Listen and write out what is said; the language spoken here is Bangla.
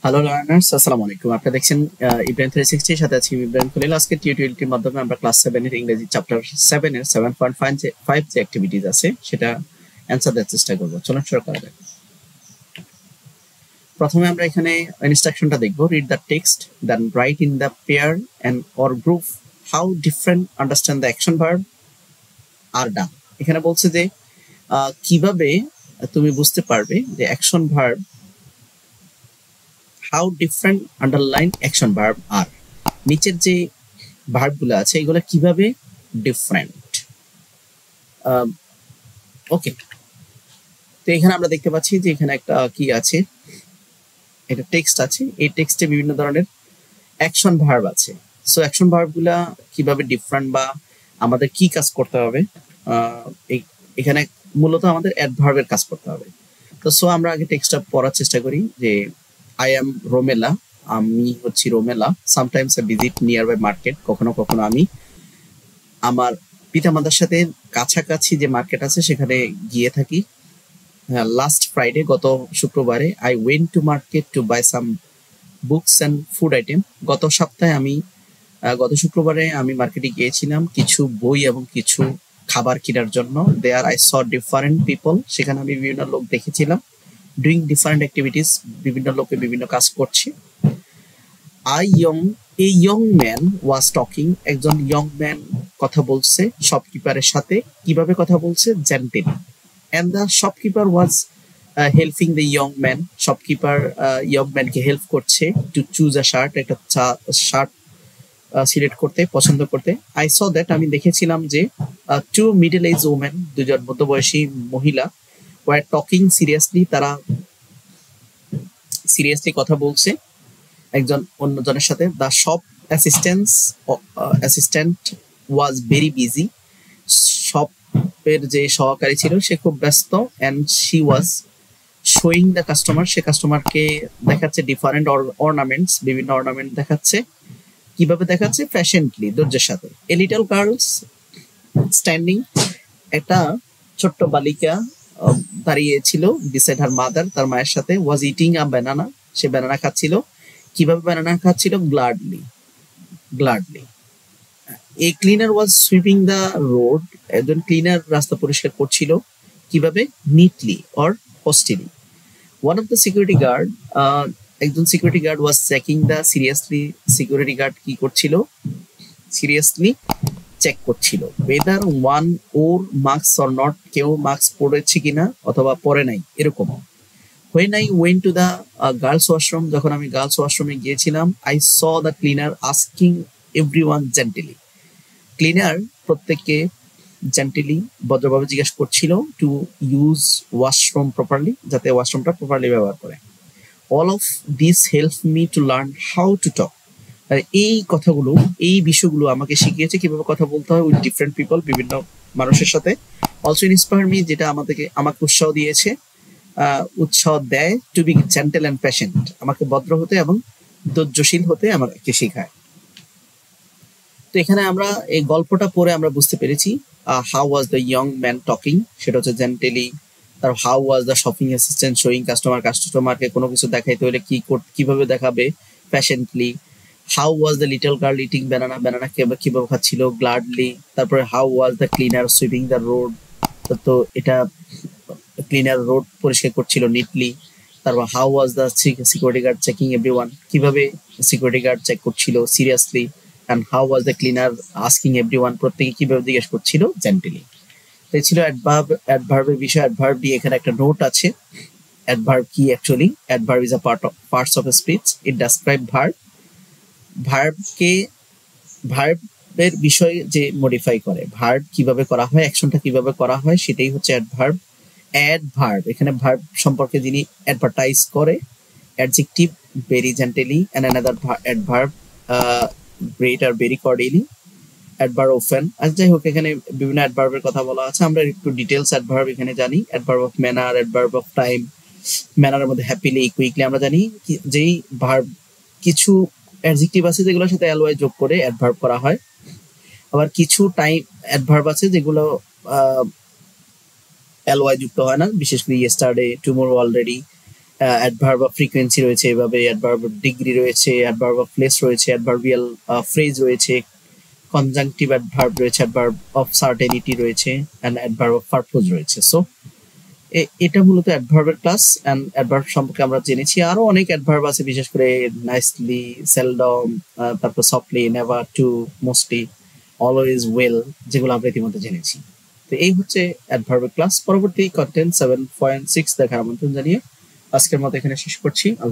হ্যালো লার্নার্স, আসসালামু আলাইকুম। আপনারা দেখছেন ইব্রাহিম 360 এর সাথে আছি ইব্রাহিম খলিল। আজকে টিউটোরিয়ালটির মাধ্যমে আমরা ক্লাস 7 এর ইংরেজি চ্যাপ্টার 7 এর 7.5 যে অ্যাক্টিভিটিজ আছে সেটা অ্যানসার দেওয়ার চেষ্টা করব। চলুন শুরু করা যাক। প্রথমে আমরা এখানে ইনস্ট্রাকশনটা দেখব। Read the text, then write in the pair and or group how different understand the action verb আর ডান। এখানে বলছে যে কিভাবে তুমি বুঝতে পারবে যে action verb how different underline action verb আর, নিচের যে ভার্বগুলো আছে এগুলো কিভাবে ডিফারেন্ট। ওকে, তো এখানে আমরা দেখতে পাচ্ছি যে এখানে একটা কি আছে, এটা টেক্সট আছে। এই টেক্সটে বিভিন্ন ধরনের অ্যাকশন ভার্ব আছে। সো অ্যাকশন ভার্বগুলা কিভাবে ডিফারেন্ট বা আমাদের কি কাজ করতে হবে, এখানে মূলত আমাদের অ্যাডভার্বের কাজ করতে হবে। তো সো আমরা আগে টেক্সটটা পড়ার চেষ্টা করি যে আই অ্যাম রোমেলা, আমি হচ্ছি Romela. Sometimes I visit nearby market, কখনো কখনো আমি আমার পিতামাতার সাথে কাছাকাছি যে মার্কেট আছে সেখানে গিয়ে থাকি। লাস্ট ফ্রাইডে, গত শুক্রবারে, I went to market to buy some books and food item. গত শুক্রবারে আমি মার্কেটে গিয়েছিলাম কিছু বই এবং কিছু খাবার কেনার জন্য। There I saw different people, সেখানে আমি বিভিন্ন লোক দেখেছিলাম। ডুইং ডিফারেন্ট অ্যাক্টিভিটিস, বিভিন্ন লোকে বিভিন্ন কাজ করছে। A young man was talking, একজন ইয়ং ম্যান কথা বলছে শপকিপারের সাথে। কিভাবে কথা বলছে? Gently. And the shopkeeper was helping the young man, shopkeeper young ম্যানকে হেল্প করছে টু চুজ আ শার্ট, একটা শার্ট সিলেক্ট করতে, পছন্দ করতে। আই স দ্যাট, আমি দেখেছিলাম যে টু মিডল এজ ওমেন, দুজন মধ্যবয়সী মহিলা, ওয়ার টকিং সিরিয়াসলি, তারা সিরিয়াসলি কথা বলছে একজন অন্যজনের সাথে। The shop assistant was very busy, শপের যে সহকারী ছিল সে খুব ব্যস্ত। And she was showing the customer, সে কাস্টমারকে দেখাচ্ছে ডিফারেন্ট অর্নামেন্টস, বিভিন্ন অর্নামেন্ট দেখাচ্ছে। কিভাবে দেখাচ্ছে? ফ্যাশনলি, ধৈর্যের সাথে। এ লিটল গার্লস স্ট্যান্ডিং, একটা ছোট্ট বালিকা দাঁড়িয়েছিল বিসাইড হার মাদার, তার মায়ের সাথে। ওয়াজ ইটিং আ ব্যানানা, সে ব্যানানা খাচ্ছিল। কিভাবে ব্যানানা খাচ্ছিল? Gladly. A cleaner was sweeping the road, একজন ক্লিনার রাস্তা পরিষ্কার করছিল। কিভাবে? Neatly or hostilely. One of the security guard, একজন security guard was checking the, seriously security guard কি করছিল? সিরিয়াসলি চেক করছিল। Whether one wore mask or not, কেউ মাস্ক পরেছে কিনা অথবা পরে নাই, এরকম। When I went to the girls washroom, যখন আমি গার্লস ওয়াশরুমে গিয়েছিলাম, I saw the cleaner asking everyone gently. Cleaner প্রত্যেককে জেন্টলি, ভদ্রভাবে জিজ্ঞাসা করছিল টু ইউজ ওয়াশরুম প্রপারলি, যাতে ওয়াশরুমটা প্রপারলি ব্যবহার করে। All of this help me to learn how to talk, এই কথাগুলো, এই বিষয়গুলো আমাকে শিখিয়েছে কিভাবে কথা বলতে হয় উইথ ডিফারেন্ট পিপল, বিভিন্ন মানুষের সাথে। অলসো ইন্সপায়ার মি, যেটা আমাকে উৎসাহ দিয়েছে, উৎসাহ দেয় to be gentle and patient, আমাকে ভদ্র হতে এবং ধৈর্যশীল হতে আমাকে শেখায়। তো এখানে আমরা এই গল্পটা পড়ে আমরা বুঝতে পেরেছি how was the young man talking, সেটা হচ্ছে জেন্টেলি। তার how was the shopping assistant showing কাস্টমারকে কোনো কিছু দেখাইতে হলে কিভাবে দেখাবে? Patiently. How was the little girl eating banana কিভাবে খাচ্ছিল? গ্লাডলি। তারপরে how was the cleaner sweeping the road, তো এটা ক্লিনার রোড পরিষ্কার করছিল নিটলি। তারপর how was the security guard checking everyone, কিভাবে সিকিউরিটি গার্ড চেক করছিল? Seriously. And how was the cleaner asking everyone, প্রত্যেকে কিভাবে জিজ্ঞেস করছিল? জেন্টলি। তো এই ছিল অ্যাডভার্বের বিষয়। অ্যাডভার্ব দিয়ে এখানে একটা নোট আছে। অ্যাডভার্ব কি actually? Adverb is a parts of speech, it describe verb. ভার্বের বিষয় যে মডিফাই করে, ভার্ব কিভাবে করা হয়, অ্যাকশনটা কিভাবে করা হয়, সেটাই হচ্ছে অ্যাডভার্ব। অ্যাডভার্ব, এখানে ভার্ব সম্পর্কে যিনি অ্যাডভার্টাইজ করে, adjective very gently, and another adverb great are very cordially, adverb often. আচ্ছা, যাই হোক, এখানে বিভিন্ন অ্যাডভার্বের কথা বলা আছে। আমরা একটু ডিটেলস অ্যাডভার্ব এখানে জানি। Adverb of manner, adverb of time. ম্যানারের মধ্যে হ্যাপিলি, কুইকলি। আমরা জানি যেই ভার্ব, কিছু অ্যাডজেক্টিভ আছে যেগুলোর সাথে এলওয়াই যোগ করে অ্যাডভার্ব করা হয়। আবার কিছু টাইম অ্যাডভার্ব আছে যেগুলো এলওয়াই যুক্ত হয় না, বিশেষ করে yesterday, tomorrow, already, adverb of frequency রয়েছে, এভাবে অ্যাডভার্ব অফ ডিগ্রি রয়েছে, অ্যাডভার্ব অফ প্লেস রয়েছে, অ্যাডভার্বিয়াল ফ্রেজ রয়েছে, কনজাংটিভ অ্যাডভার্ব রয়েছে, অ্যাডভার্ব অফ সার্টেনিটি রয়েছে, অ্যান্ড অ্যাডভার্ব অফ পারপোজ রয়েছে। সো এটা মূলত অ্যাডভার্বের ক্লাস। অ্যান্ড অ্যাডভার্ব সম্পর্কে আমরা জেনেছি, আরো অনেক অ্যাডভার্ব আছে, বিশেষ করে নাইসলি, সেলডম, তারপর softly, never, too, mostly, always, well, যেগুলো আমরা ইতিমধ্যে জেনেছি। তো এই হচ্ছে অ্যাডভার্বের ক্লাস। পরবর্তী কন্টেন্ট 7.6 দেখার আমন্ত্রণ জানিয়ে আজকের মতো এখানে শেষ করছি।